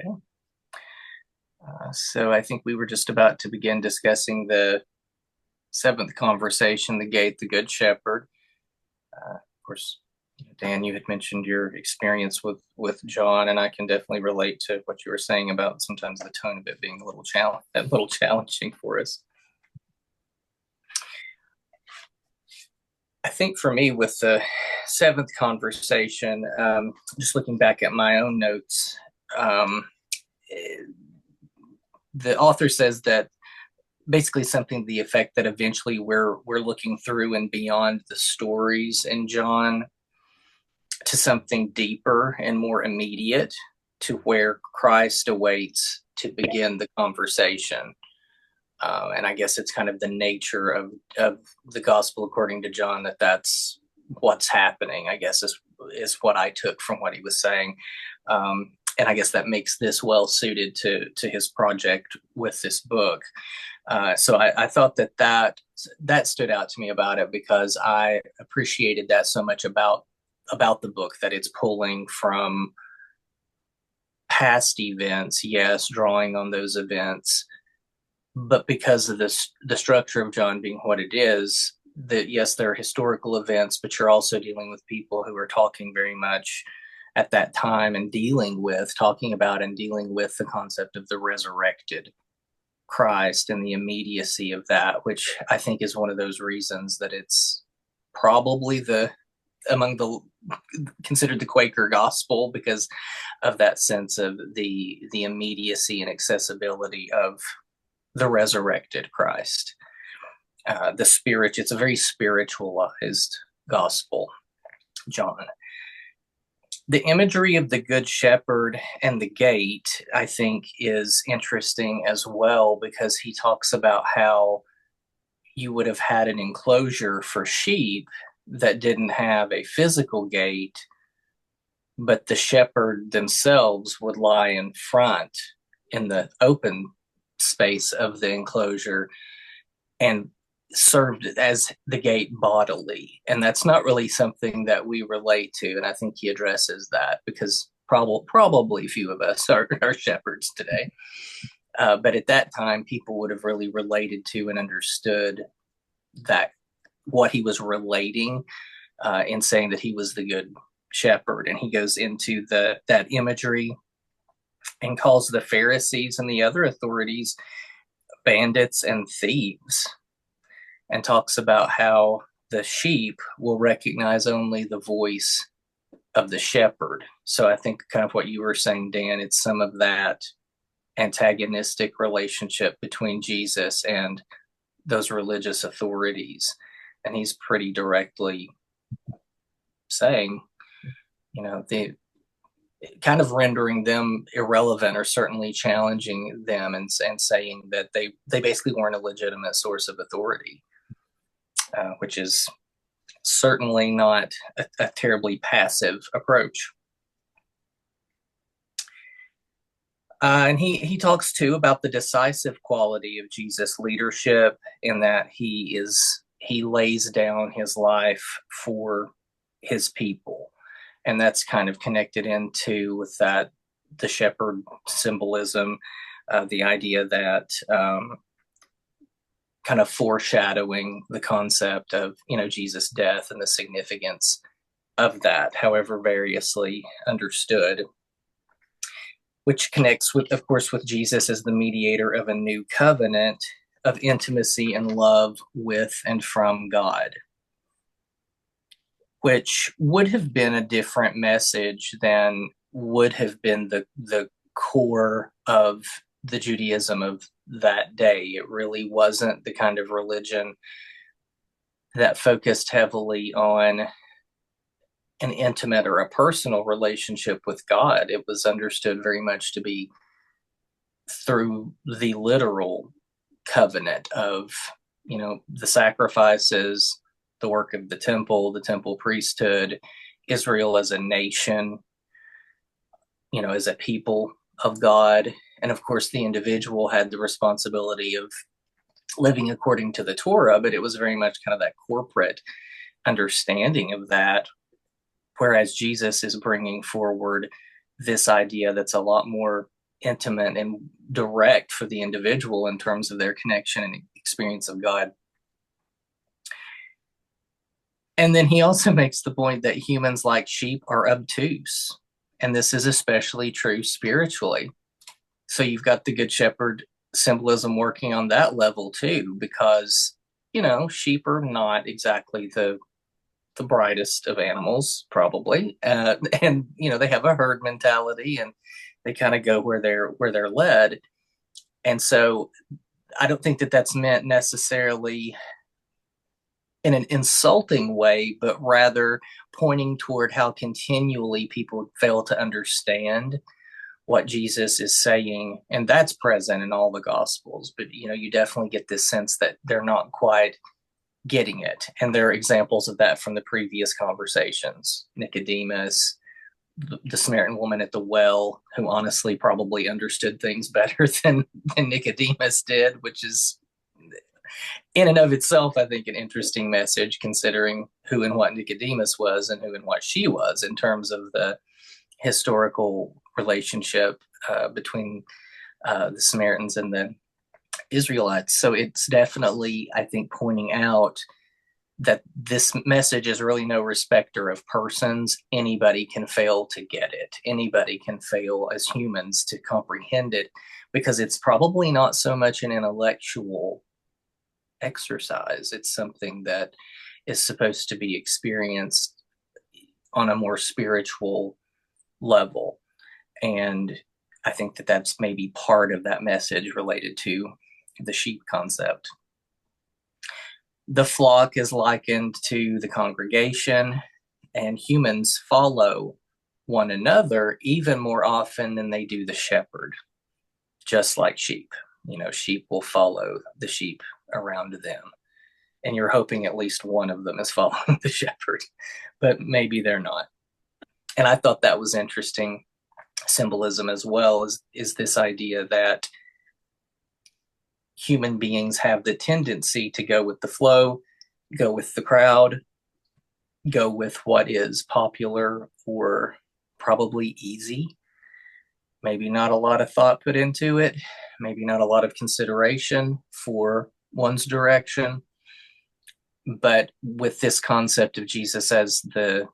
Okay. So I think we were just about to begin discussing the seventh conversation, the gate, the good shepherd. Of course, Dan, you had mentioned your experience with John, and I can definitely relate to what you were saying about sometimes the tone of it being a little challenging for us. I think for me, with the seventh conversation, just looking back at my own notes, um, the author says that basically something to the effect that eventually we're looking through and beyond the stories in John to something deeper and more immediate, to where Christ awaits to begin the conversation. And I guess it's kind of the nature of the gospel according to John, that's what's happening, I guess, is what I took from what he was saying. And I guess that makes this well suited to his project with this book. So I thought that stood out to me about it, because I appreciated that so much about the book, that it's pulling from past events, yes, drawing on those events, but because of the structure of John being what it is, that yes, there are historical events, but you're also dealing with people who are talking very much at that time and talking about and dealing with the concept of the resurrected Christ and the immediacy of that, which I think is one of those reasons that it's probably among the considered the Quaker Gospel, because of that sense of the immediacy and accessibility of the resurrected Christ. It's a very spiritualized gospel, John. The imagery of the good shepherd and the gate, I think, is interesting as well, because he talks about how you would have had an enclosure for sheep that didn't have a physical gate, but the shepherd themselves would lie in front in the open space of the enclosure and served as the gate bodily. And that's not really something that we relate to. And I think he addresses that, because probably few of us are shepherds today. But at that time, people would have really related to and understood that what he was relating in saying that he was the good shepherd. And he goes into that imagery and calls the Pharisees and the other authorities bandits and thieves, and talks about how the sheep will recognize only the voice of the shepherd. So I think kind of what you were saying, Dan, it's some of that antagonistic relationship between Jesus and those religious authorities. And he's pretty directly saying, the kind of rendering them irrelevant, or certainly challenging them, and saying that they basically weren't a legitimate source of authority, which is certainly not a terribly passive approach. And he talks too about the decisive quality of Jesus' leadership, in that he lays down his life for his people. And that's kind of connected into with that, the shepherd symbolism, the idea that kind of foreshadowing the concept of, Jesus' death and the significance of that, however variously understood, which connects with, of course, with Jesus as the mediator of a new covenant of intimacy and love with and from God, which would have been a different message than would have been the core of the Judaism of that day. It really wasn't the kind of religion that focused heavily on an intimate or a personal relationship with God. It was understood very much to be through the literal covenant of, the sacrifices, the work of the temple priesthood, Israel as a nation, as a people of God. And of course, the individual had the responsibility of living according to the Torah, but it was very much kind of that corporate understanding of that. Whereas Jesus is bringing forward this idea that's a lot more intimate and direct for the individual in terms of their connection and experience of God. And then he also makes the point that humans, like sheep, are obtuse. And this is especially true spiritually. So you've got the Good Shepherd symbolism working on that level too, because, sheep are not exactly the brightest of animals, probably. And, they have a herd mentality and they kind of go where they're led. And so I don't think that that's meant necessarily in an insulting way, but rather pointing toward how continually people fail to understand what Jesus is saying. And that's present in all the Gospels. But, you definitely get this sense that they're not quite getting it. And there are examples of that from the previous conversations. Nicodemus, the Samaritan woman at the well, who honestly probably understood things better than Nicodemus did, which is in and of itself, I think, an interesting message, considering who and what Nicodemus was and who and what she was in terms of the historical relationship between the Samaritans and the Israelites. So it's definitely, I think, pointing out that this message is really no respecter of persons. Anybody can fail to get it. Anybody can fail as humans to comprehend it, because it's probably not so much an intellectual exercise. It's something that is supposed to be experienced on a more spiritual level. And I think that that's maybe part of that message related to the sheep concept. The flock is likened to the congregation, and humans follow one another even more often than they do the shepherd, just like sheep. Sheep will follow the sheep around them. And you're hoping at least one of them is following the shepherd, but maybe they're not. And I thought that was interesting symbolism as well, is this idea that human beings have the tendency to go with the flow, go with the crowd, go with what is popular or probably easy. Maybe not a lot of thought put into it, maybe not a lot of consideration for one's direction. But with this concept of Jesus as the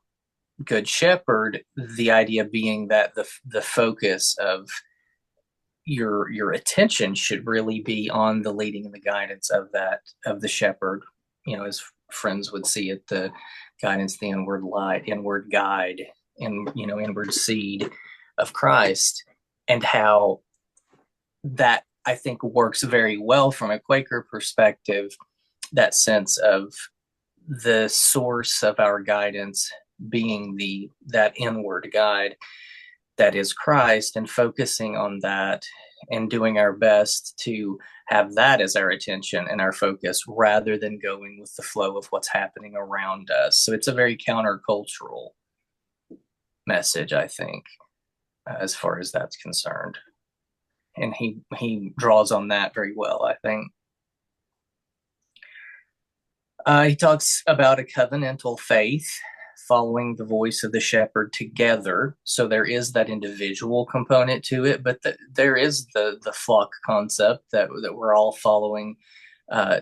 Good Shepherd, the idea being that the focus of your attention should really be on the leading and the guidance of the shepherd, as friends would see it, the guidance, the inward light, inward guide, and inward seed of Christ. And how that, I think, works very well from a Quaker perspective, that sense of the source of our guidance being that inward guide that is Christ, and focusing on that and doing our best to have that as our attention and our focus, rather than going with the flow of what's happening around us. So it's a very countercultural message, I think, as far as that's concerned. And he draws on that very well, I think. He talks about a covenantal faith, following the voice of the shepherd together. So there is that individual component to it, but there is the flock concept that we're all following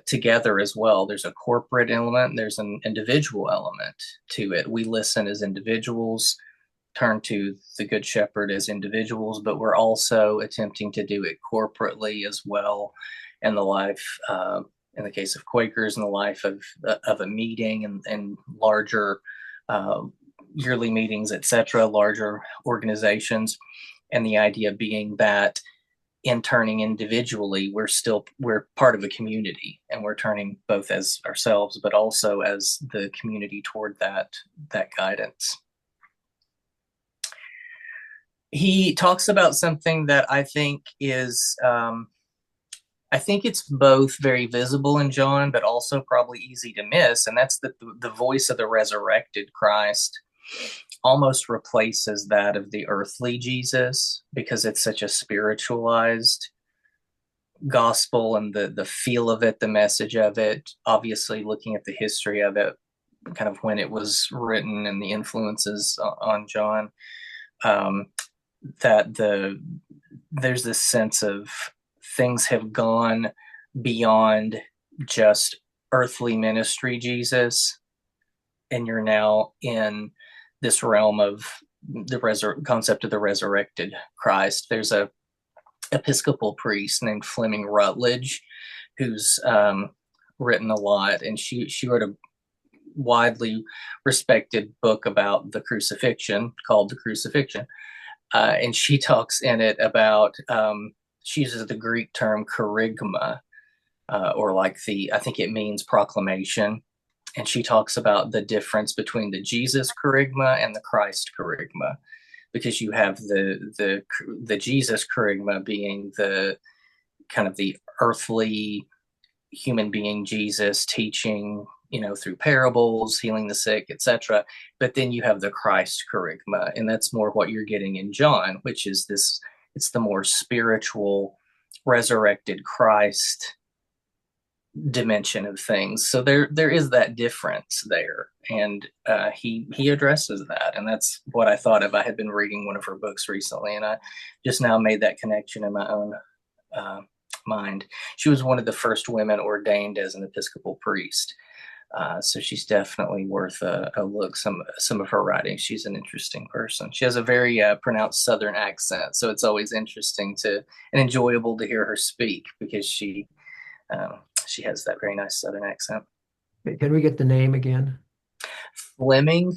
together as well. There's a corporate element, there's an individual element to it. We listen as individuals, turn to the Good Shepherd as individuals, but we're also attempting to do it corporately as well in the life, in the case of Quakers, in the life of a meeting and larger yearly meetings, etc., larger organizations. And the idea being that in turning individually, we're part of a community, and we're turning both as ourselves, but also as the community toward that guidance. He talks about something that I think is, I think it's both very visible in John, but also probably easy to miss. And that's that the voice of the resurrected Christ almost replaces that of the earthly Jesus, because it's such a spiritualized gospel, and the feel of it, the message of it, obviously looking at the history of it, kind of when it was written and the influences on John, that there's this sense of things have gone beyond just earthly ministry Jesus, and you're now in this realm of the concept of the resurrected Christ. There's a Episcopal priest named Fleming Rutledge who's written a lot, and she wrote a widely respected book about the crucifixion called The Crucifixion. And she talks in it about, she uses the Greek term kerygma, or like I think it means proclamation. And she talks about the difference between the Jesus kerygma and the Christ kerygma, because you have the Jesus kerygma being the kind of the earthly human being Jesus teaching, through parables, healing the sick, etc. But then you have the Christ kerygma, and that's more what you're getting in John, which is this, it's the more spiritual, resurrected Christ dimension of things. So there is that difference there, and he addresses that, and that's what I thought of. I had been reading one of her books recently, and I just now made that connection in my own mind. She was one of the first women ordained as an Episcopal priest. So she's definitely worth a look. Some of her writings. She's an interesting person. She has a very pronounced Southern accent, so it's always interesting and enjoyable to hear her speak, because she has that very nice Southern accent. Can we get the name again? Fleming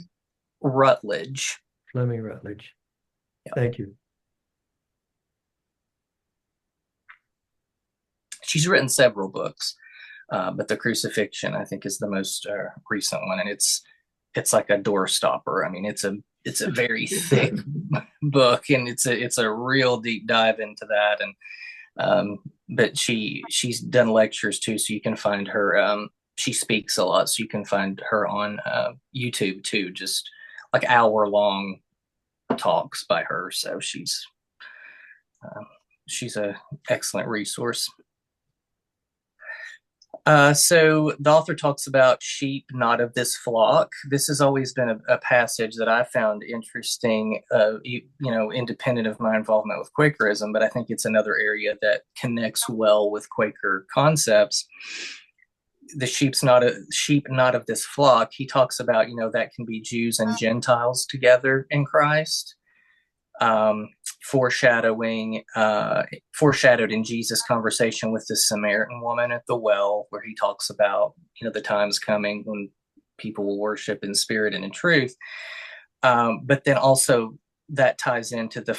Rutledge. Fleming Rutledge. Yep. Thank you. She's written several books. But The Crucifixion, I think, is the most recent one, and it's like a door stopper. I mean, it's a very thick book, and it's a real deep dive into that. And but she's done lectures too, so you can find her. She speaks a lot, so you can find her on YouTube too, just like hour-long talks by her. So she's a excellent resource. So the author talks about sheep not of this flock. This has always been a passage that I found interesting, independent of my involvement with Quakerism, but I think it's another area that connects well with Quaker concepts. The sheep not of this flock. He talks about, that can be Jews and Gentiles together in Christ. Foreshadowed in Jesus' conversation with the Samaritan woman at the well, where he talks about, the times coming when people will worship in spirit and in truth. But then also that ties into the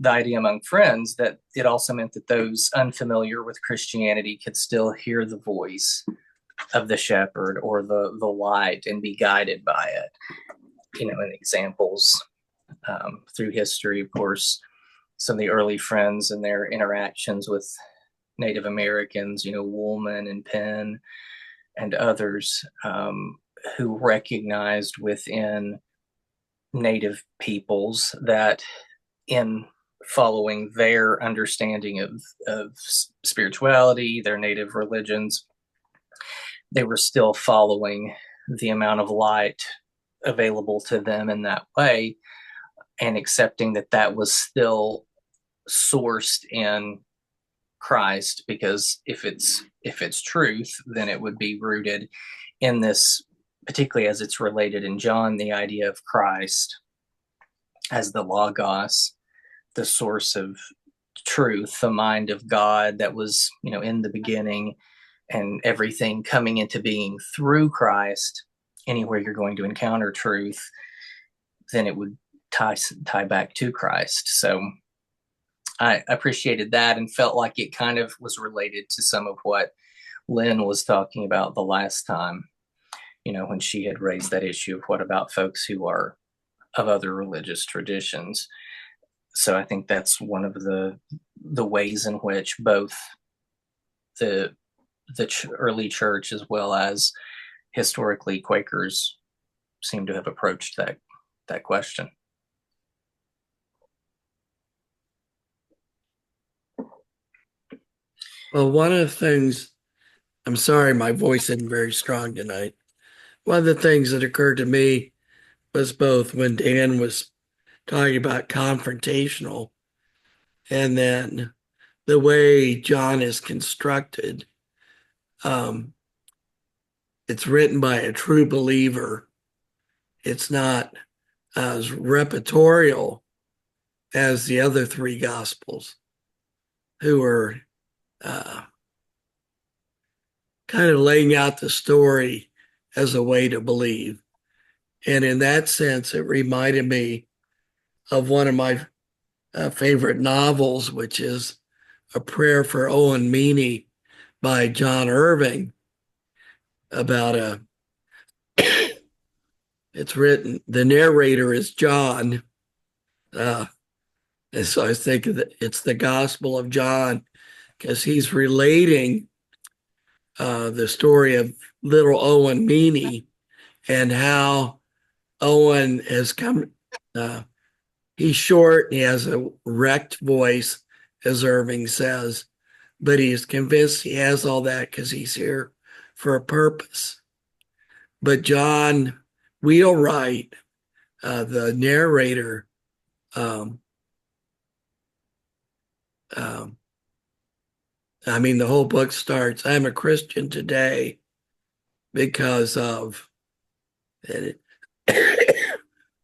idea among friends, that it also meant that those unfamiliar with Christianity could still hear the voice of the shepherd or the light and be guided by it. In examples through history, of course, some of the early friends and their interactions with Native Americans, Woolman and Penn and others, who recognized within Native peoples that in following their understanding of spirituality, their Native religions, they were still following the amount of light available to them in that way, and accepting that was still sourced in Christ, because if it's truth, then it would be rooted in this, particularly as it's related in John, the idea of Christ as the Logos, the source of truth, the mind of God that was, in the beginning, and everything coming into being through Christ. Anywhere you're going to encounter truth, then it would tie back to Christ. So I appreciated that and felt like it kind of was related to some of what Lynn was talking about the last time, when she had raised that issue of what about folks who are of other religious traditions. So I think that's one of the ways in which both the early church as well as historically Quakers seem to have approached that question. Well, one of the things, I'm sorry, my voice isn't very strong tonight. One of the things that occurred to me was both when Dan was talking about confrontational And then the way John is constructed, um, it's written by a true believer. It's not as repertorial as the other three gospels, who are uh, kind of laying out the story as a way to believe. And in that sense, it reminded me of one of my favorite novels, which is A Prayer for Owen Meany by John Irving, about a, it's written, the narrator is John. Uh, and so I was thinking that it's the Gospel of John because he's relating the story of little Owen Meany and how Owen has come. He's short, he has a wrecked voice, as Irving says, but he's convinced he has all that because he's here for a purpose. But John Wheelwright, the narrator, um, um, I mean, the whole book starts, I'm a Christian today because of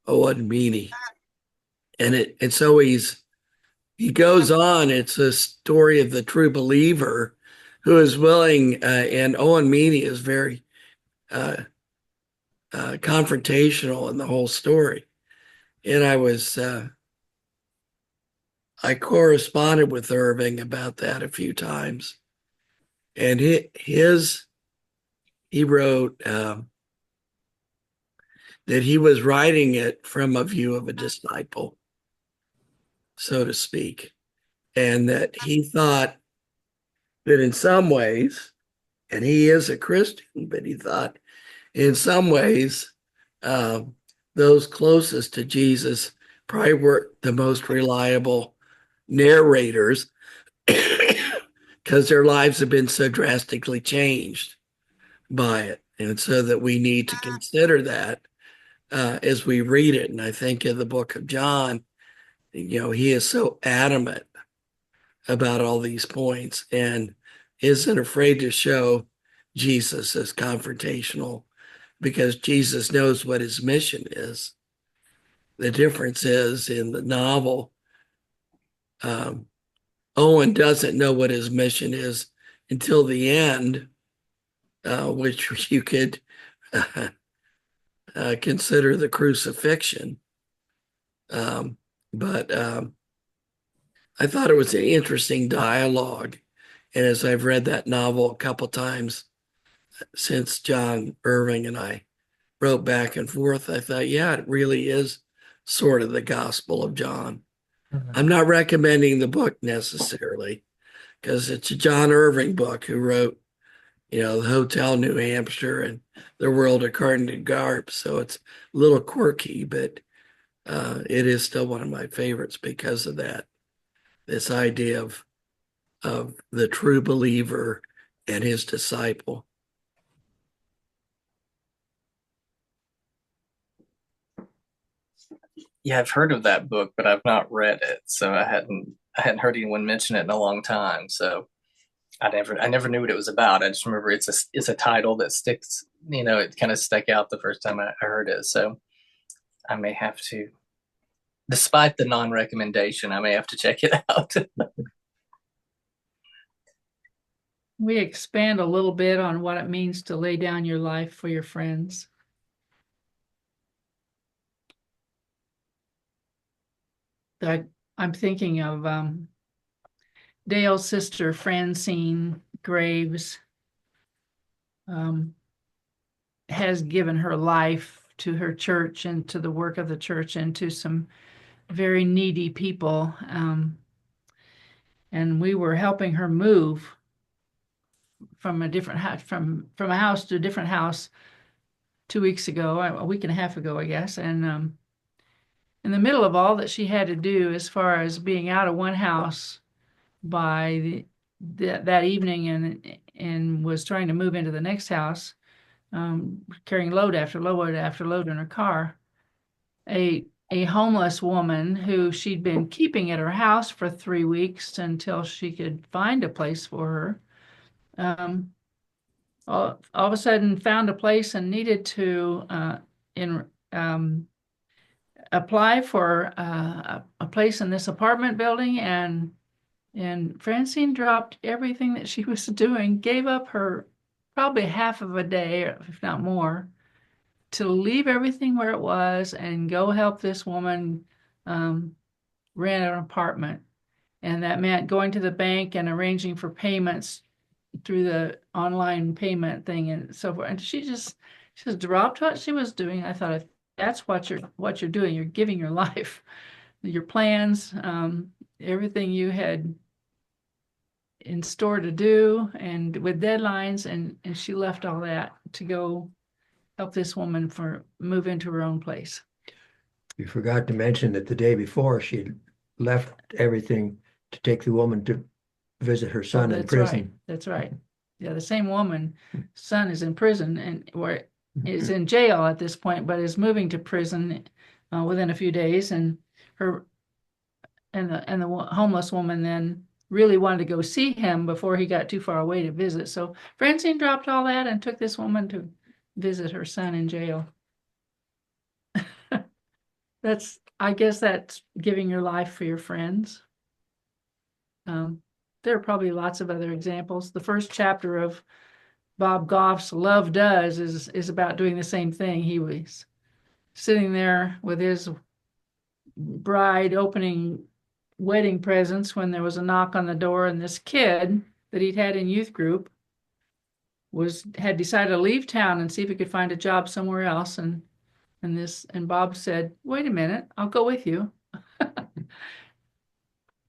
Owen Meany. And so he goes on. It's a story of the true believer who is willing, and Owen Meany is very uh, confrontational in the whole story. And I corresponded with Irving about that a few times, and he wrote that he was writing it from a view of a disciple, so to speak, and that he thought that in some ways, and he is a Christian, but he thought in some ways, uh, those closest to Jesus probably were the most reliable narrators because their lives have been so drastically changed by it. And so that we need to consider that as we read it. And I think in the book of John, he is so adamant about all these points and isn't afraid to show Jesus as confrontational because Jesus knows what his mission is. The difference is in the novel, um, Owen doesn't know what his mission is until the end, which you could consider the crucifixion. But I thought it was an interesting dialogue. And as I've read that novel a couple times since John Irving and I wrote back and forth, I thought, yeah, it really is sort of the Gospel of John. I'm not recommending the book necessarily because it's a John Irving book who wrote, The Hotel New Hampshire and The World According to Garp. So it's a little quirky, but it is still one of my favorites because of that. This idea of the true believer and his disciple. Yeah, I've heard of that book, but I've not read it, so I hadn't heard anyone mention it in a long time. So I never knew what it was about. I just remember it's a title that sticks. It kind of stuck out the first time I heard it. So I may have to, despite the non-recommendation, I may have to check it out. We expand a little bit on what it means to lay down your life for your friends. I'm thinking of Dale's sister, Francine Graves, has given her life to her church and to the work of the church and to some very needy people. And we were helping her move from a different house, from a house to a different house 2 weeks ago, a week and a half ago, I guess. And in the middle of all that she had to do, as far as being out of one house by that evening and was trying to move into the next house, carrying load after load after load in her car, a a homeless woman who she'd been keeping at her house for 3 weeks until she could find a place for her. All of a sudden found a place and needed to apply for a place in this apartment building, and Francine dropped everything that she was doing, gave up her probably half of a day, if not more, to leave everything where it was and go help this woman rent an apartment. And that meant going to the bank and arranging for payments through the online payment thing and so forth. And she just dropped what she was doing. I thought, that's what you're doing. You're giving your life, your plans, everything you had in store to do, and with deadlines, and she left all that to go help this woman move into her own place. You forgot to mention that the day before she left everything to take the woman to visit her son in prison. Right. That's right. Yeah, the same woman, son is in prison and is in jail at this point, but is moving to prison within a few days, and the homeless woman then really wanted to go see him before he got too far away to visit. So Francine dropped all that and took this woman to visit her son in jail. I guess that's giving your life for your friends. There are probably lots of other examples. The first chapter of Bob Goff's Love Does is about doing the same thing. He was sitting there with his bride opening wedding presents when there was a knock on the door, and this kid that he'd had in youth group had decided to leave town and see if he could find a job somewhere else, and Bob said, "Wait a minute, I'll go with you."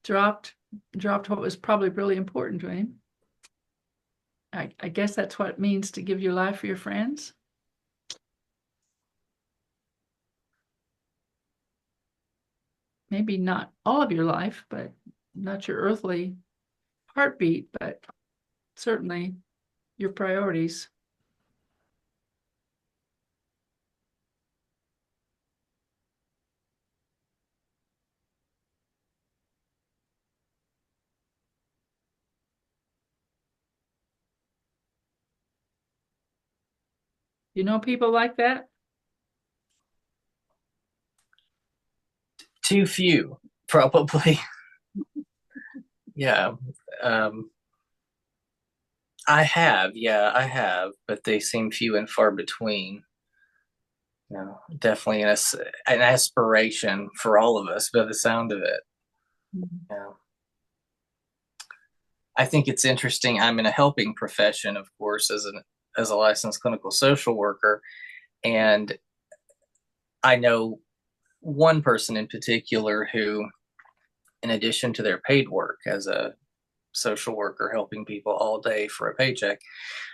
dropped what was probably really important to him. I guess that's what it means to give your life for your friends. Maybe not all of your life, but not your earthly heartbeat, but certainly your priorities. You know people like that? Too few, probably. Yeah. I have, but they seem few and far between. Definitely an aspiration for all of us by the sound of it. Yeah. I think it's interesting. I'm in a helping profession, of course, as a licensed clinical social worker, and I know one person in particular who, in addition to their paid work as a social worker helping people all day for a paycheck,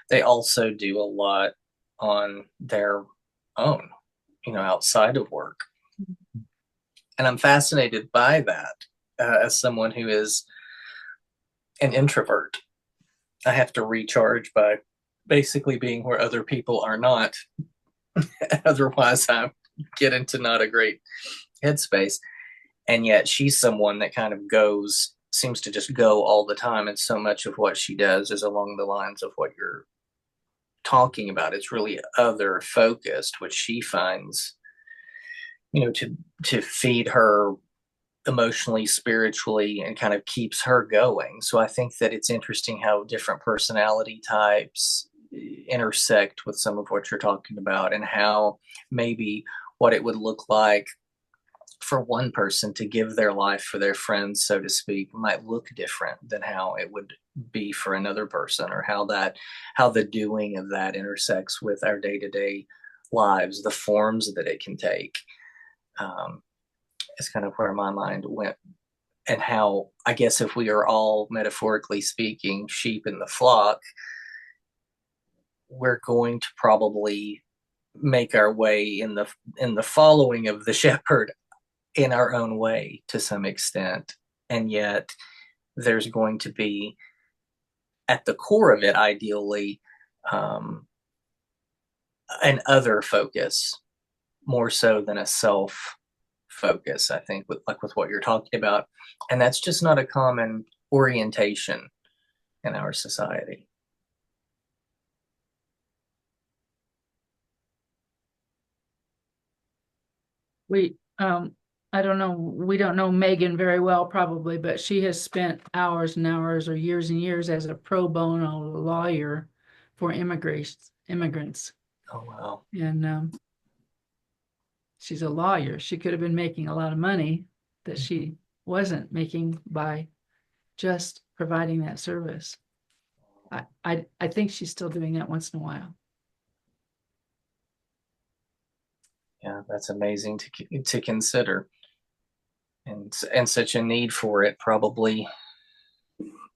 they also do a lot on their own, outside of work. And I'm fascinated by that as someone who is an introvert. I have to recharge by basically being where other people are not. Otherwise, I get into not a great headspace. And yet she's someone that kind of seems to just go all the time. And so much of what she does is along the lines of what you're talking about. It's really other focused, which she finds, to feed her emotionally, spiritually, and kind of keeps her going. So I think that it's interesting how different personality types intersect with some of what you're talking about, and how maybe what it would look like for one person to give their life for their friends, so to speak, might look different than how it would be for another person, or how the doing of that intersects with our day-to-day lives, the forms that it can take. Is kind of where my mind went, and how, I guess, if we are all, metaphorically speaking, sheep in the flock, we're going to probably make our way in the following of the shepherd in our own way to some extent. And yet there's going to be, at the core of it, ideally, an other focus, more so than a self focus, I think, with what you're talking about. And that's just not a common orientation in our society. We, I don't know, we don't know Megan very well probably, but she has spent hours and hours or years and years as a pro bono lawyer for immigrants. Oh, wow. And she's a lawyer. She could have been making a lot of money that she wasn't making by just providing that service. I think she's still doing that once in a while. Yeah, that's amazing to consider, and such a need for it, probably,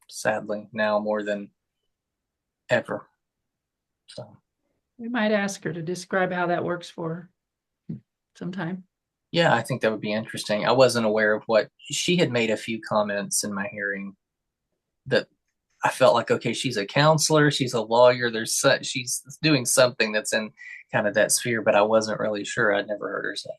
sadly, now more than ever. So We might ask her to describe how that works for her sometime. yeah, I think that would be interesting. I wasn't aware of what she had made. A few comments in my hearing that I felt like, okay, she's a counselor, she's a lawyer. She's doing something that's in kind of that sphere, but I wasn't really sure. I'd never heard her say.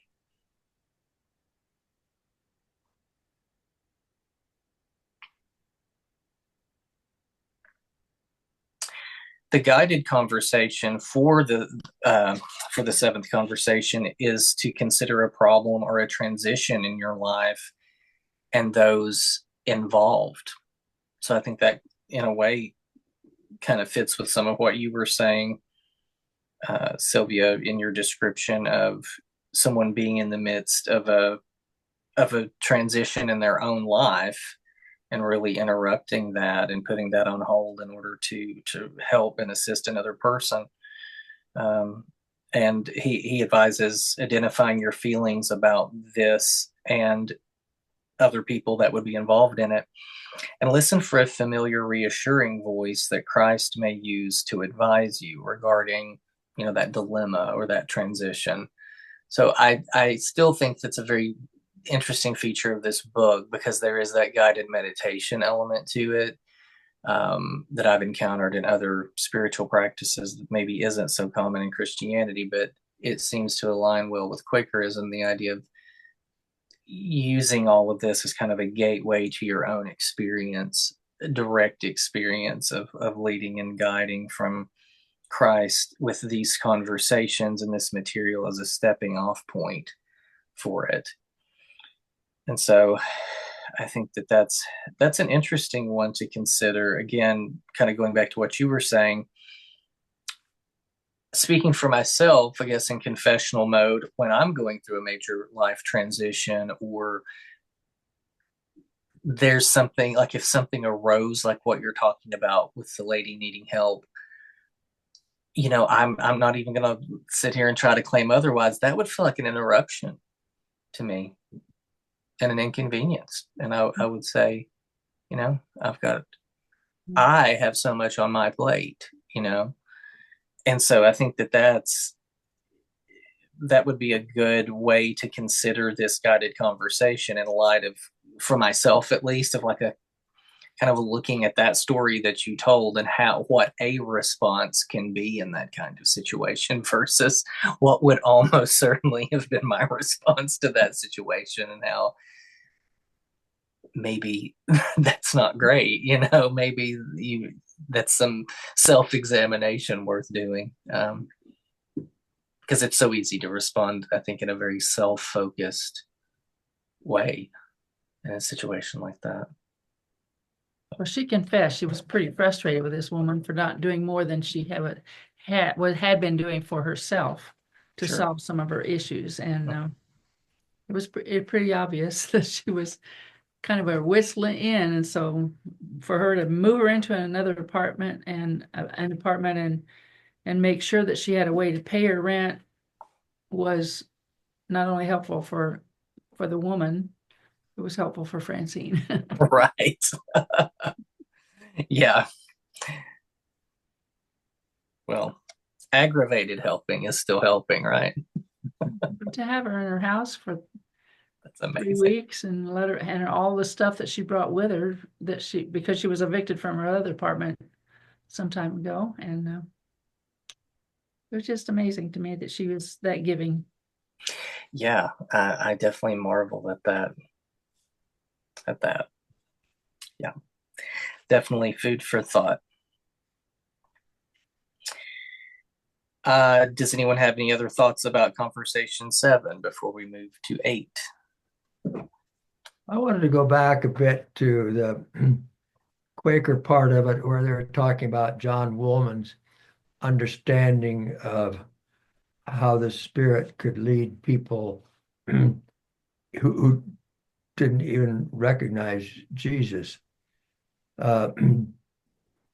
The guided conversation for the seventh conversation is to consider a problem or a transition in your life and those involved. So I think that, in a way, kind of fits with some of what you were saying, Sylvia, in your description of someone being in the midst of a transition in their own life and really interrupting that and putting that on hold in order to help and assist another person. And he advises identifying your feelings about this and other people that would be involved in it, and listen for a familiar, reassuring voice that Christ may use to advise you regarding, that dilemma or that transition. So I still think that's a very interesting feature of this book, because there is that guided meditation element to it, that I've encountered in other spiritual practices that maybe isn't so common in Christianity, but it seems to align well with Quakerism, the idea of using all of this as kind of a gateway to your own experience, direct experience of leading and guiding from Christ, with these conversations and this material as a stepping off point for it. And so I think that's an interesting one to consider. Again, kind of going back to what you were saying, speaking for myself, I guess, in confessional mode, when I'm going through a major life transition, or there's something like, if something arose like what you're talking about with the lady needing help, I'm not even going to sit here and try to claim otherwise. That would feel like an interruption to me and an inconvenience. And I would say, I have so much on my plate, and so I think that would be a good way to consider this guided conversation in light of, for myself at least, of like a kind of looking at that story that you told and what a response can be in that kind of situation versus what would almost certainly have been my response to that situation, and how maybe that's not great. Maybe that's some self-examination worth doing, because it's so easy to respond, I think, in a very self-focused way in a situation like that. Well, she confessed she was pretty frustrated with this woman for not doing more than she had been doing for herself to Sure. solve some of her issues. And it was pretty obvious that she was kind of a whistling in. And so for her to move her into another apartment and make sure that she had a way to pay her rent was not only helpful for the woman, it was helpful for Francine. Right. Yeah. Well, aggravated helping is still helping, right? To have her in her house for That's 3 amazing. weeks and let her, and all the stuff that she brought with her, because she was evicted from her other apartment some time ago. And it was just amazing to me that she was that giving. Yeah, I definitely marvel at that. At that, yeah, definitely food for thought. Does anyone have any other thoughts about conversation 7 before we move to 8? I wanted to go back a bit to the Quaker part of it, where they're talking about John Woolman's understanding of how the Spirit could lead people who didn't even recognize Jesus. And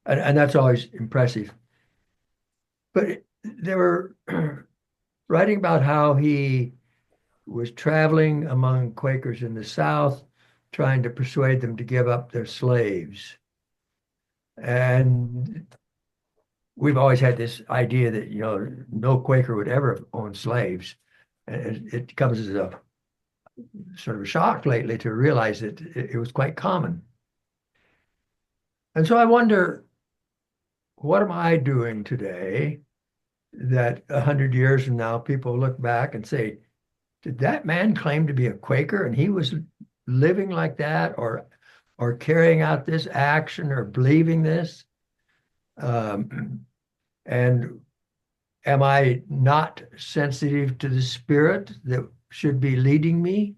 that's always impressive. But they were writing about how he was traveling among Quakers in the South, trying to persuade them to give up their slaves. And we've always had this idea that, no Quaker would ever own slaves. And it comes as a sort of a shock lately to realize that it was quite common. And so I wonder, what am I doing today that 100 years from now people look back and say, did that man claim to be a Quaker and he was living like that, or carrying out this action or believing this? And am I not sensitive to the Spirit that should be leading me?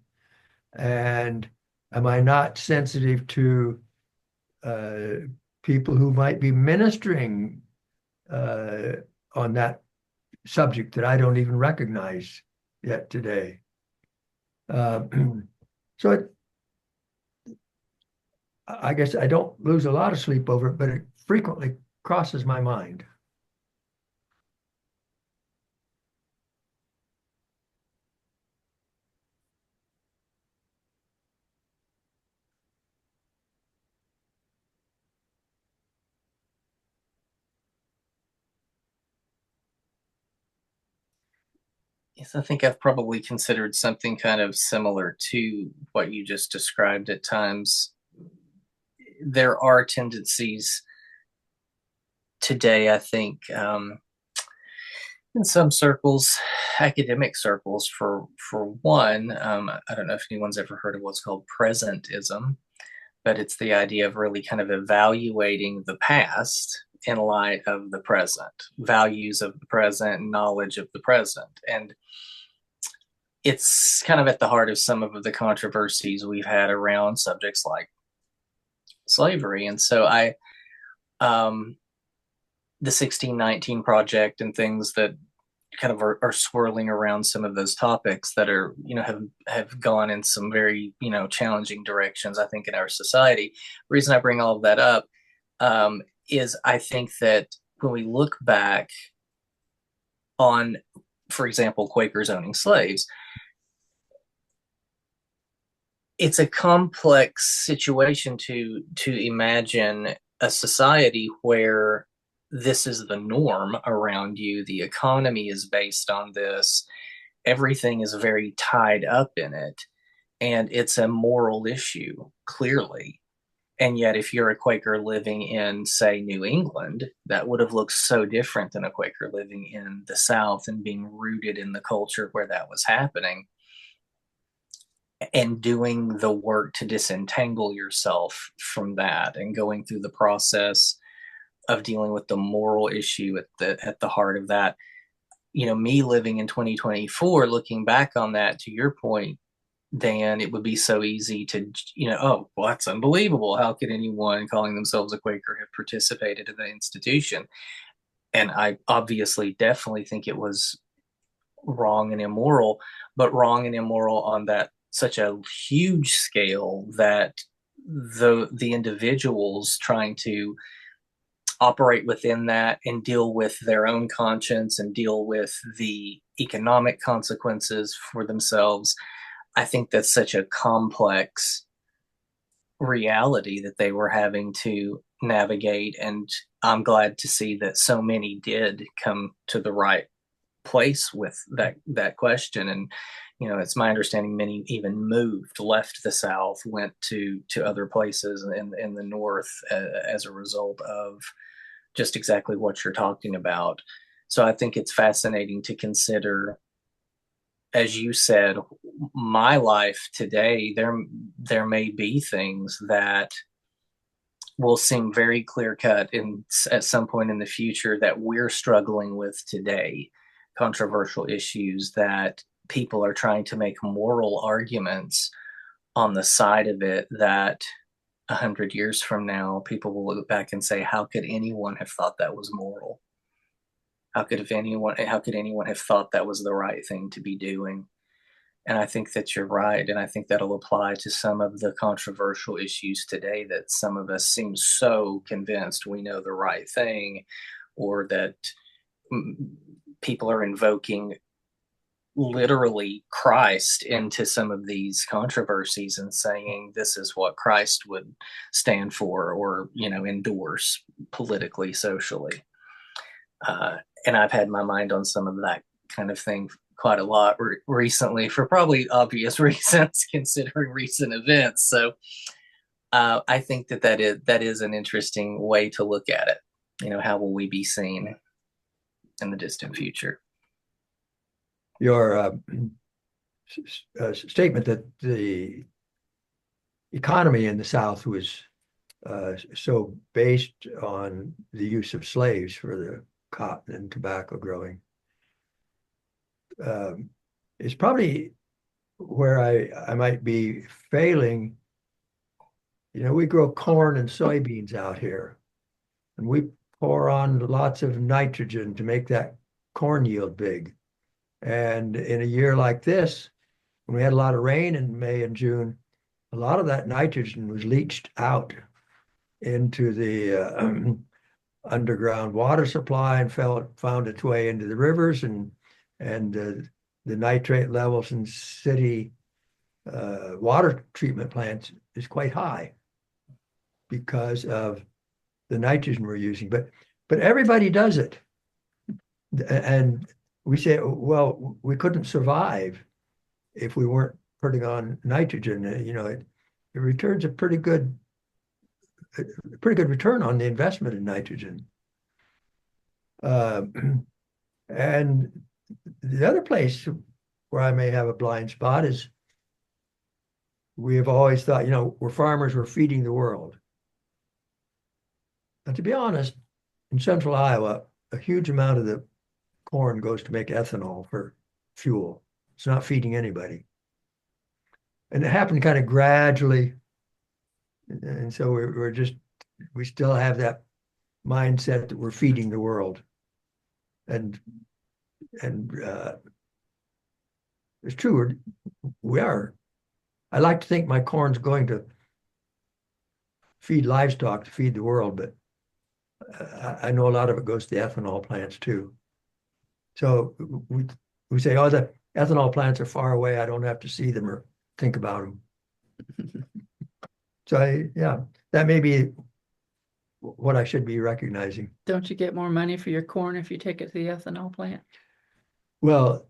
And am I not sensitive to uh, people who might be ministering uh, on that subject that I don't even recognize yet today? Uh, so I guess I don't lose a lot of sleep over it, but it frequently crosses my mind. Yes, I think I've probably considered something kind of similar to what you just described at times. There are tendencies today, I think, in some circles, academic circles, for one, I don't know if anyone's ever heard of what's called presentism, but it's the idea of really kind of evaluating the past in light of the present, values of the present, knowledge of the present. And it's kind of at the heart of some of the controversies we've had around subjects like slavery. And so um, the 1619 project and things that kind of are swirling around some of those topics that are, have gone in some very, challenging directions, I think, in our society. The reason I bring all of that up is I think that when we look back on, for example, Quakers owning slaves, it's a complex situation to imagine a society where this is the norm around you. The economy is based on this. Everything is very tied up in it. And it's a moral issue, clearly. And yet, if you're a Quaker living in, say, New England, that would have looked so different than a Quaker living in the South and being rooted in the culture where that was happening, and doing the work to disentangle yourself from that and going through the process of dealing with the moral issue at the heart of that. Me living in 2024, looking back on that, to your point, Dan, it would be so easy to, oh, well, that's unbelievable. How could anyone calling themselves a Quaker have participated in the institution? And I obviously definitely think it was wrong and immoral, but wrong and immoral on that such a huge scale that the individuals trying to operate within that and deal with their own conscience and deal with the economic consequences for themselves. I think that's such a complex reality that they were having to navigate. And I'm glad to see that so many did come to the right place with that question. And it's my understanding many even moved, left the South, went to other places in the North as a result of just exactly what you're talking about. So I think it's fascinating to consider as you said, my life today, there may be things that will seem very clear cut in at some point in the future that we're struggling with today, controversial issues that people are trying to make moral arguments on the side of it, that 100 years from now people will look back and say, how could anyone have thought that was moral? How could anyone have thought that was the right thing to be doing? And I think that you're right. And I think that'll apply to some of the controversial issues today, that some of us seem so convinced we know the right thing, or that mm, people are invoking literally Christ into some of these controversies and saying this is what Christ would stand for, or, endorse politically, socially. And I've had my mind on some of that kind of thing quite a lot recently, for probably obvious reasons, considering recent events. So I think that is an interesting way to look at it. How will we be seen in the distant future? Your statement that the economy in the South was so based on the use of slaves for the cotton and tobacco growing is probably where I might be failing. We grow corn and soybeans out here, and we pour on lots of nitrogen to make that corn yield big. And in a year like this, when we had a lot of rain in May and June, a lot of that nitrogen was leached out into the underground water supply and found its way into the rivers, and the nitrate levels in city water treatment plants is quite high because of the nitrogen we're using. But everybody does it, and we say, well, we couldn't survive if we weren't putting on nitrogen. It returns a pretty good return on the investment in nitrogen. And the other place where I may have a blind spot is we have always thought, we're farmers, we're feeding the world. But to be honest, in central Iowa, a huge amount of the corn goes to make ethanol for fuel. It's not feeding anybody. And it happened kind of gradually. And so we still have that mindset that we're feeding the world. And it's true, we are. I like to think my corn's going to feed livestock to feed the world, but I know a lot of it goes to the ethanol plants too. So we say, oh, the ethanol plants are far away. I don't have to see them or think about them. So that may be what I should be recognizing. Don't you get more money for your corn if you take it to the ethanol plant? Well,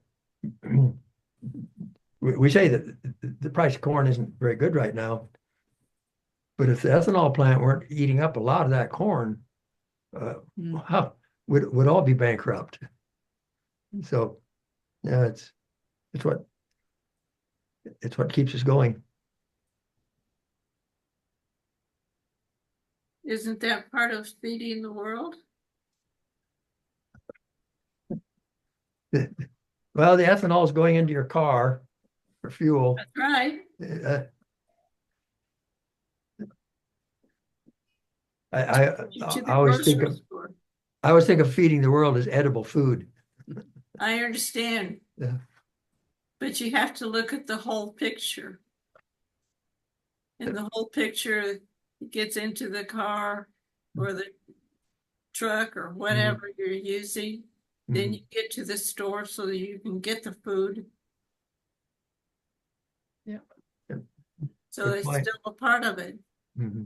we say that the price of corn isn't very good right now, but if the ethanol plant weren't eating up a lot of that corn, wow, would all be bankrupt. So, yeah, it's what keeps us going. Isn't that part of feeding the world? Well, the ethanol is going into your car for fuel. That's right. I To the always think grocery of store. I always think of feeding the world as edible food. I understand. Yeah. But you have to look at the whole picture. And the whole picture gets into the car or the truck or whatever you're using. Then you get to the store so that you can get the food. Yeah. So it's still a part of it. Mm-hmm.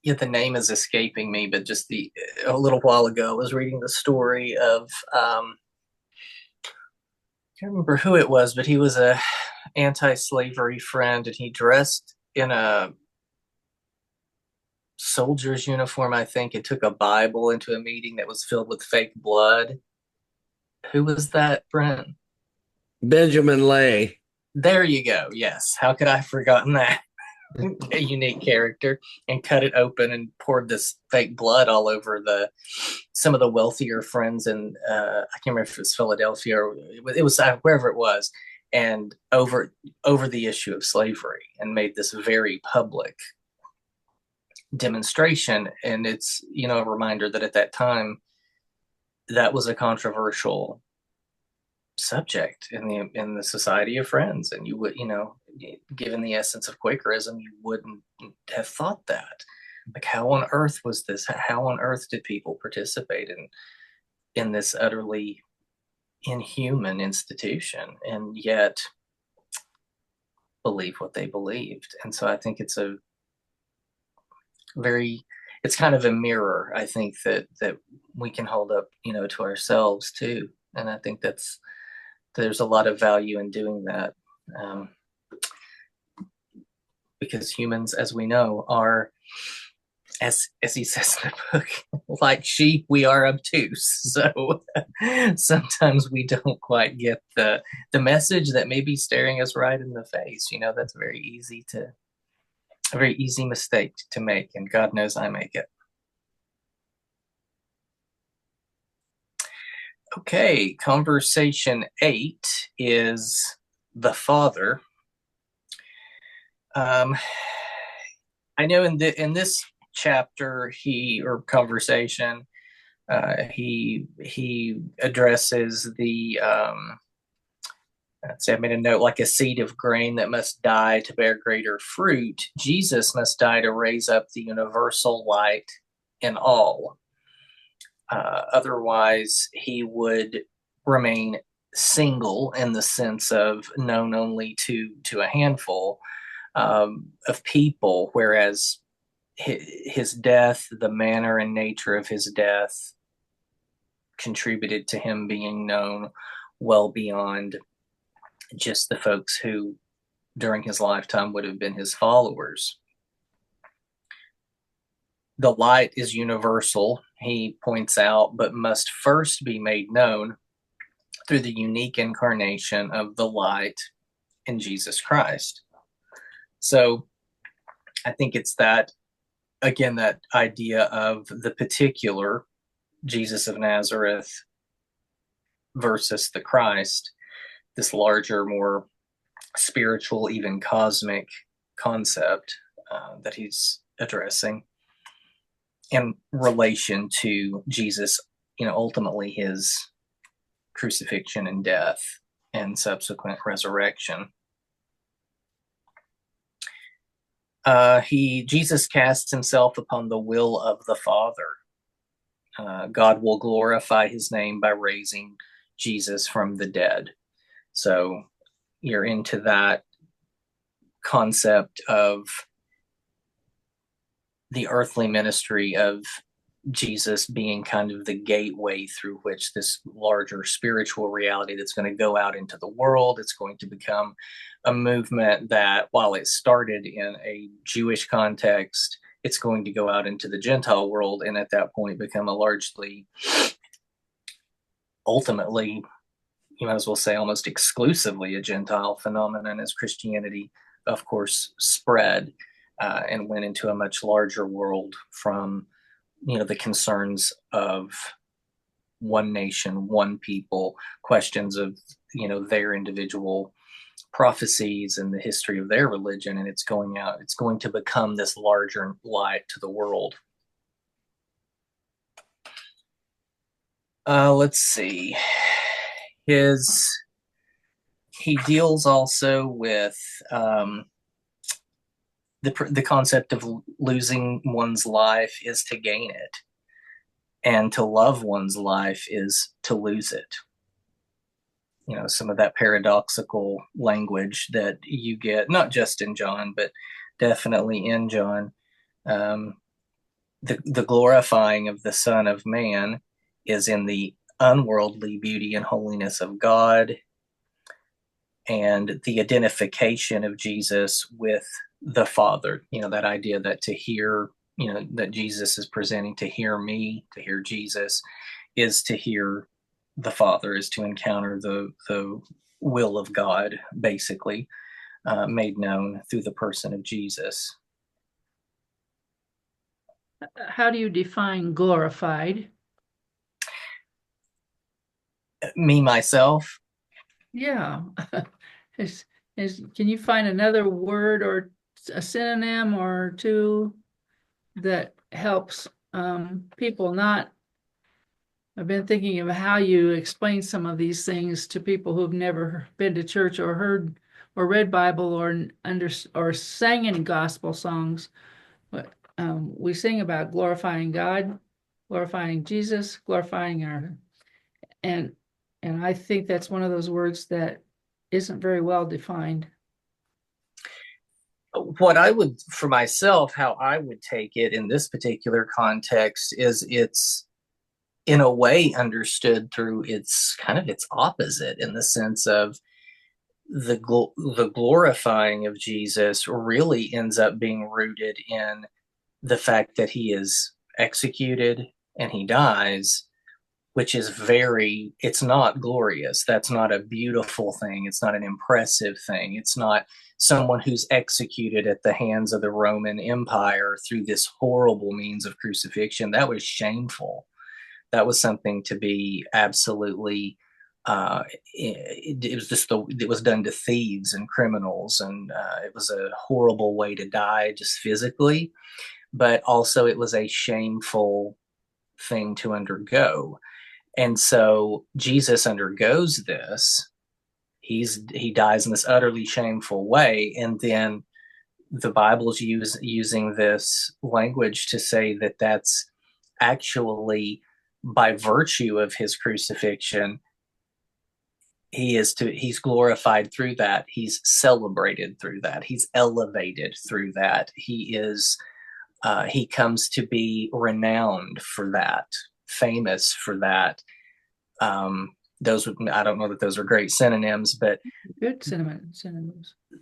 Yeah, the name is escaping me, but just a little while ago, I was reading the story of I can't remember who it was, but he was a anti-slavery friend, and he dressed in a soldier's uniform, I think, and took a Bible into a meeting that was filled with fake blood. Who was that, Brent? Benjamin Lay. There you go. Yes. How could I have forgotten that? A unique character, and cut it open and poured this fake blood all over some of the wealthier friends, and I can't remember if it was Philadelphia or it was wherever it was, and over the issue of slavery, and made this very public demonstration. And it's a reminder that at that time that was a controversial subject in the Society of Friends, and you would, given the essence of Quakerism, you wouldn't have thought that. Like, how on earth was this? How on earth did people participate in this utterly inhuman institution, and yet believe what they believed? And so I think it's kind of a mirror, I think, that we can hold up, to ourselves too. And I think there's a lot of value in doing that, because humans, as we know, are, as he says in the book, like sheep, we are obtuse. So sometimes we don't quite get the message that may be staring us right in the face. That's a very easy mistake to make, and God knows I make it. Okay, conversation 8 is the Father. I know in this chapter conversation, he addresses the let's see, I made a note, like a seed of grain that must die to bear greater fruit. Jesus must die to raise up the universal light in all. Otherwise, he would remain single in the sense of known only to a handful of people, whereas his death, the manner and nature of his death, contributed to him being known well beyond just the folks who, during his lifetime, would have been his followers. The light is universal, he points out, but must first be made known through the unique incarnation of the light in Jesus Christ. So I think it's that, again, that idea of the particular Jesus of Nazareth versus the Christ, this larger, more spiritual, even cosmic concept that he's addressing in relation to Jesus, ultimately his crucifixion and death and subsequent resurrection. Jesus casts himself upon the will of the Father. God will glorify his name by raising Jesus from the dead. So you're into that concept of the earthly ministry of Jesus being kind of the gateway through which this larger spiritual reality that's going to go out into the world. It's going to become a movement that, while it started in a Jewish context, it's going to go out into the Gentile world, and at that point become a largely, ultimately, you might as well say almost exclusively a Gentile phenomenon, as Christianity, of course, spread and went into a much larger world from, the concerns of one nation, one people, questions of, their individual prophecies and the history of their religion. And it's going to become this larger light to the world. Let's see. He deals also with the concept of losing one's life is to gain it, and to love one's life is to lose it. Some of that paradoxical language that you get, not just in John, but definitely in John. The glorifying of the Son of Man is in the unworldly beauty and holiness of God, and the identification of Jesus with the Father, that idea that to hear that Jesus is presenting. To hear me, to hear Jesus, is to hear the Father, is to encounter the will of God, basically, made known through the person of Jesus. How do you define glorified? Me, myself. Yeah. is can you find another word or a synonym or two that helps people not? I've been thinking of how you explain some of these things to people who've never been to church or heard or read Bible or sang any gospel songs. But we sing about glorifying God, glorifying Jesus, glorifying our and I think that's one of those words that isn't very well defined. What I would, for myself, how I would take it in this particular context is it's in a way understood through its kind of its opposite, in the sense of the glorifying of Jesus really ends up being rooted in the fact that he is executed and he dies, which is it's not glorious. That's not a beautiful thing. It's not an impressive thing. It's not someone who's executed at the hands of the Roman Empire through this horrible means of crucifixion. That was shameful. That was something to be absolutely, it was just, it was done to thieves and criminals. And it was a horrible way to die just physically, but also it was a shameful thing to undergo. And so Jesus undergoes this. He dies in this utterly shameful way. And then the Bible's using this language to say that that's actually, by virtue of his crucifixion, he's glorified through that. He's celebrated through that. He's elevated through that. He comes to be renowned for that, famous for that. I don't know that those are great synonyms, but Good synonyms.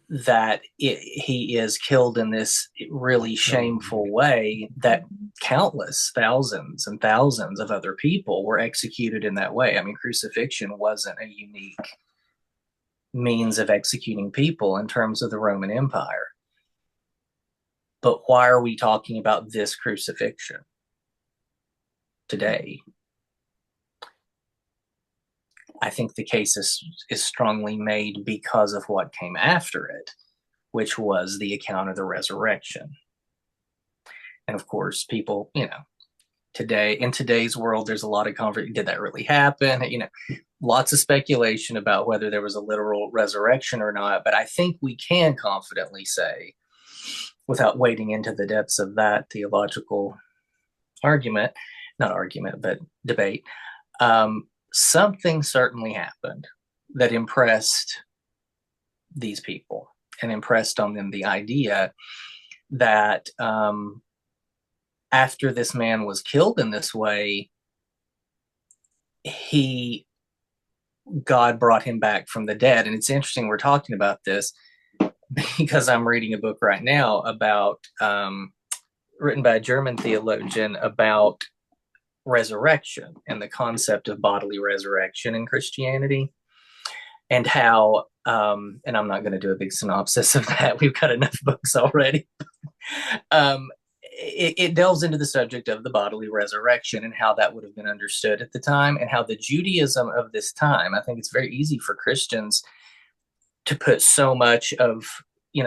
That he is killed in this really shameful way, that countless thousands and thousands of other people were executed in that way. I mean, crucifixion wasn't a unique means of executing people in terms of the Roman Empire. But why are we talking about this crucifixion today? I think the case is strongly made because of what came after it, which was the account of the resurrection. And of course, people, in today's world, there's a lot of conversation. Did that really happen? Lots of speculation about whether there was a literal resurrection or not. But I think we can confidently say, without wading into the depths of that theological debate, something certainly happened that impressed these people and impressed on them the idea that after this man was killed in this way, God brought him back from the dead. And it's interesting we're talking about this because I'm reading a book right now written by a German theologian about resurrection and the concept of bodily resurrection in Christianity, and how, and I'm not going to do a big synopsis of that. We've got enough books already. It delves into the subject of the bodily resurrection and how that would have been understood at the time, and how the Judaism of this time, I think it's very easy for Christians to put so much of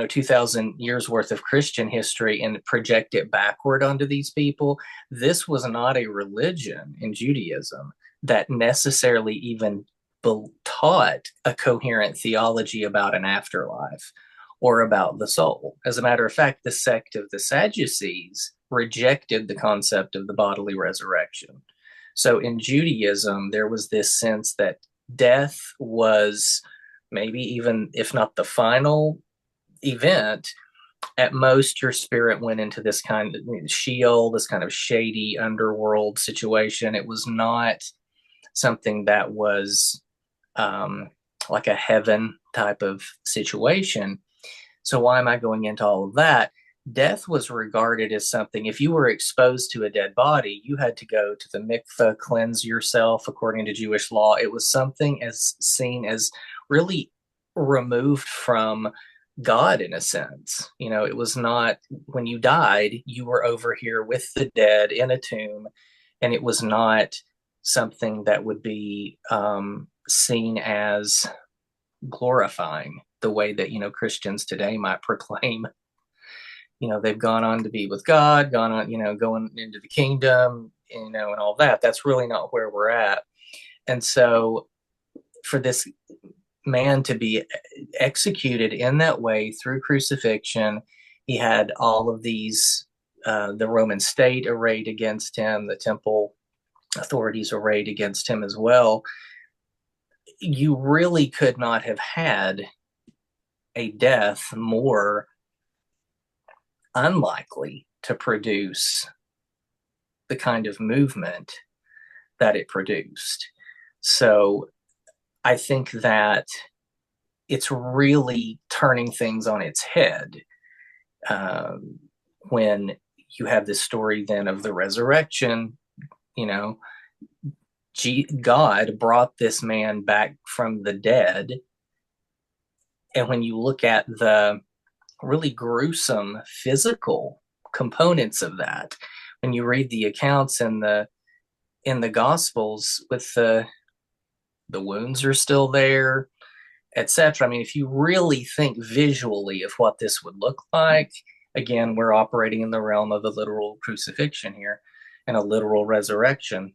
2,000 years worth of Christian history and project it backward onto these people. This was not a religion in Judaism that necessarily even taught a coherent theology about an afterlife or about the soul. As a matter of fact, the sect of the Sadducees rejected the concept of the bodily resurrection. So in Judaism, there was this sense that death was maybe even, if not the final event, at most your spirit went into this kind of Sheol, this kind of shady underworld situation. It was not something that was like a heaven type of situation. So why am I going into all of that? death was regarded as something, if you were exposed to a dead body, you had to go to the mikveh, cleanse yourself according to Jewish law. It was something as seen as really removed from God in a sense. It was not, when you died, you were over here with the dead in a tomb, and it was not something that would be seen as glorifying the way that, Christians today might proclaim. They've gone on to be with God, gone on, going into the kingdom, and all that. That's really not where we're at. And so for this man to be executed in that way through crucifixion, he had all of these, the Roman state arrayed against him, the temple authorities arrayed against him as well. You really could not have had a death more unlikely to produce the kind of movement that it produced. So I think that it's really turning things on its head when you have this story then of the resurrection. God brought this man back from the dead. And when you look at the really gruesome physical components of that, when you read the accounts in the Gospels, with the wounds are still there, etc. I mean, if you really think visually of what this would look like, again, we're operating in the realm of a literal crucifixion here and a literal resurrection.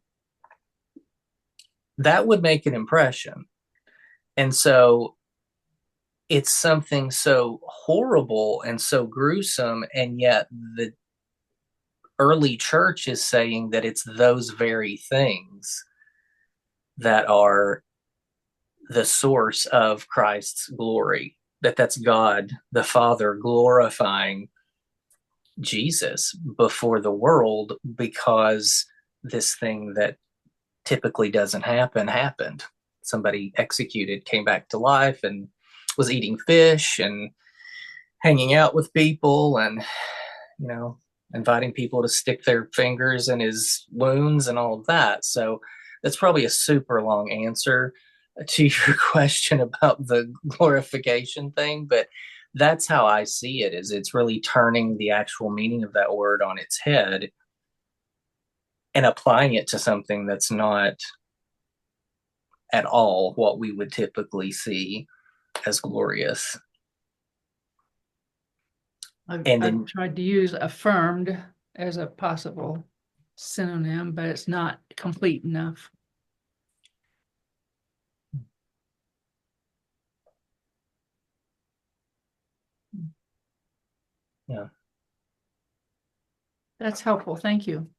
That would make an impression. And so it's something so horrible and so gruesome, and yet the early church is saying that it's those very things that are the source of Christ's glory, that's God the Father glorifying Jesus before the world, because this thing that typically doesn't happen happened. Somebody executed, came back to life, and was eating fish and hanging out with people, and inviting people to stick their fingers in his wounds and all of that. So that's probably a super long answer to your question about the glorification thing, but that's how I see it. Is it's really turning the actual meaning of that word on its head and applying it to something that's not at all what we would typically see as glorious. I've tried to use affirmed as a possible synonym, but it's not complete enough. Yeah. That's helpful. Thank you.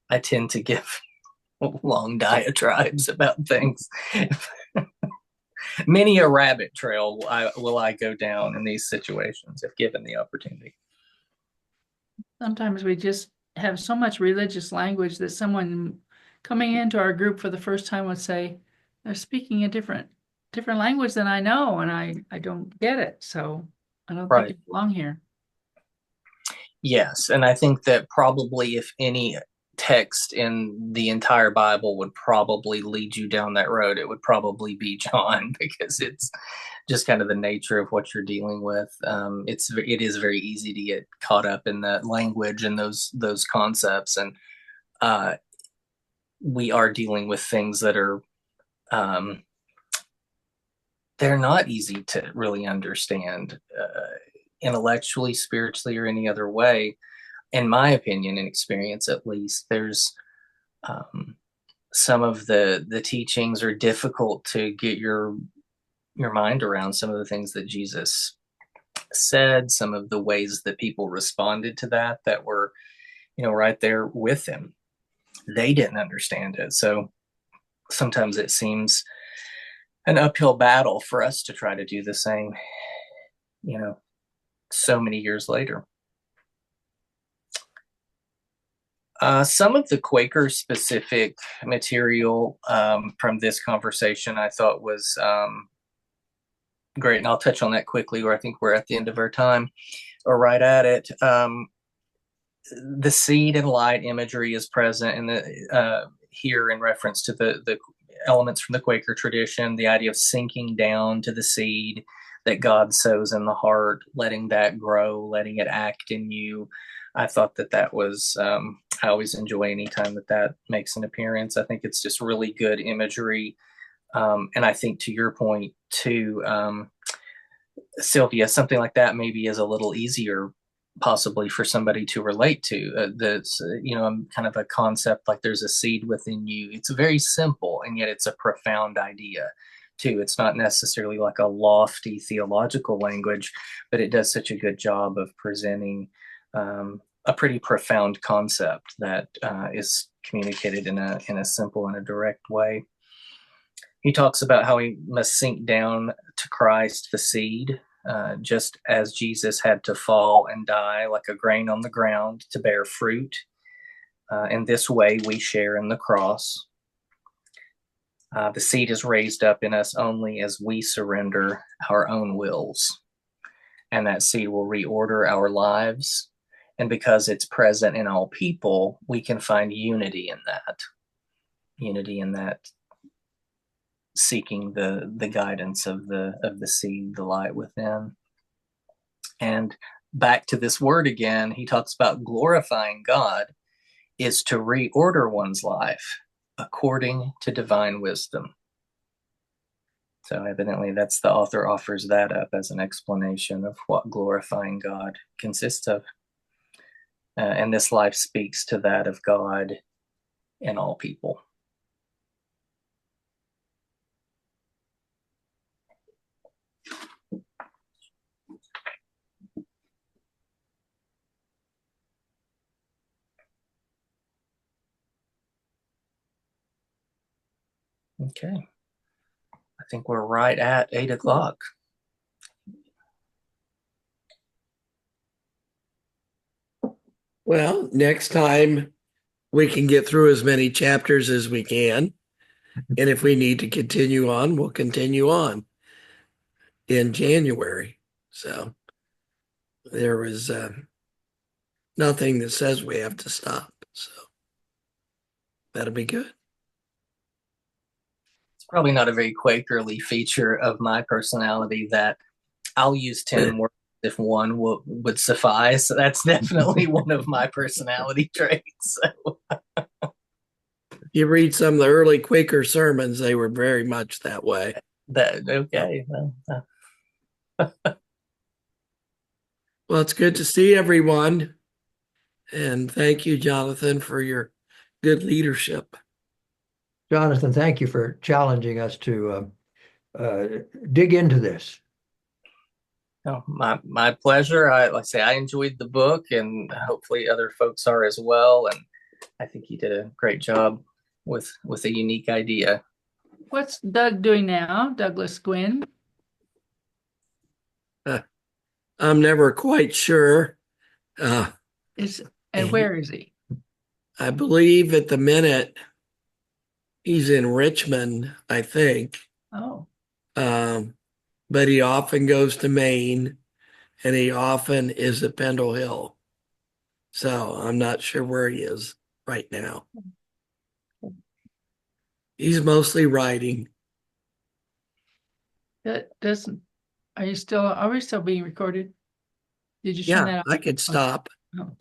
I tend to give long diatribes about things. Many a rabbit trail will I go down in these situations if given the opportunity. Sometimes we just have so much religious language that someone coming into our group for the first time would say, they're speaking a different language than I know, and I don't get it. So I don't think it belongs here. Yes, and I think that probably if any text in the entire Bible would probably lead you down that road, it would probably be John, because it's just kind of the nature of what you're dealing with. It is very easy to get caught up in that language and those concepts, and we are dealing with things that are they're not easy to really understand intellectually, spiritually, or any other way. In my opinion and experience, at least, there's some of the teachings are difficult to get your mind around. Some of the things that Jesus said, some of the ways that people responded to that were, right there with him. They didn't understand it. So sometimes it seems an uphill battle for us to try to do the same, so many years later. Some of the Quaker specific material from this conversation I thought was Great, and I'll touch on that quickly, where I think we're at the end of our time, or right at it. The seed and light imagery is present in the here in reference to the elements from the Quaker tradition, the idea of sinking down to the seed that God sows in the heart, letting that grow, letting it act in you. I thought that was, I always enjoy any time that makes an appearance. I think it's just really good imagery. And I think to your point too, Sylvia, something like that maybe is a little easier possibly for somebody to relate to. That's, kind of a concept like there's a seed within you. It's very simple, and yet it's a profound idea too. It's not necessarily like a lofty theological language, but it does such a good job of presenting a pretty profound concept that is communicated in a simple and a direct way. He talks about how we must sink down to Christ, the seed, just as Jesus had to fall and die like a grain on the ground to bear fruit. In this way, we share in the cross. The seed is raised up in us only as we surrender our own wills. And that seed will reorder our lives. And because it's present in all people, we can find unity in that seeking the guidance of the seed, the light within. And back to this word again, he talks about glorifying God is to reorder one's life according to divine wisdom. So evidently that's the author offers that up as an explanation of what glorifying God consists of. And this life speaks to that of God in all people. Okay. I think we're right at 8 o'clock. Well, next time we can get through as many chapters as we can. And if we need to continue on, we'll continue on in January. So there was nothing that says we have to stop. So that'll be good. It's probably not a very Quakerly feature of my personality that I'll use 10 words if one would suffice. That's definitely one of my personality traits. So. You read some of the early Quaker sermons, they were very much that way. Okay. Well, it's good to see everyone. And thank you, Jonathan, for your good leadership. Jonathan, thank you for challenging us to dig into this. Oh, my pleasure. Like I say, I enjoyed the book, and hopefully other folks are as well. And I think you did a great job with a unique idea. What's Doug doing now, Douglas Gwyn? I'm never quite sure. Where is he? I believe at the minute he's in Richmond, I think. Oh. But he often goes to Maine, and he often is at Pendle Hill. So I'm not sure where he is right now. He's mostly writing. That doesn't. Are we still being recorded? Did you turn that Yeah, off? I could stop. Oh.